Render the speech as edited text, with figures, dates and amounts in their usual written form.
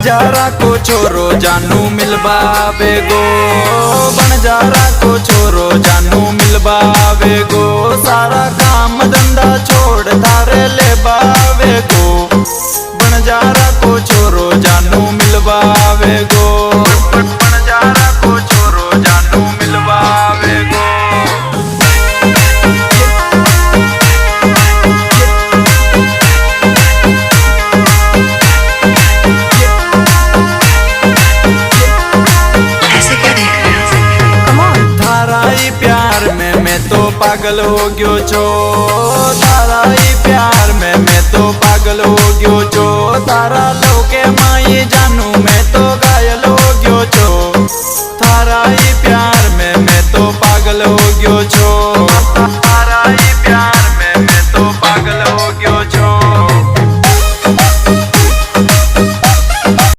बंजारा को छोरो जानू मिलबा बेगो, बंजारा को छोरो जानू मिलबा बेगो। सारा काम धंधा छोड़ थारे ले बावेगो, बंजारा को छोरो जानू मिलबा बेगो, बंजारा को छोरो जानू मिलबा बेगो। तो पागल हो गयो छो, तारा ही प्यार में मैं तो पागल हो गयो छो। तारा लोके माई जानू मैं तो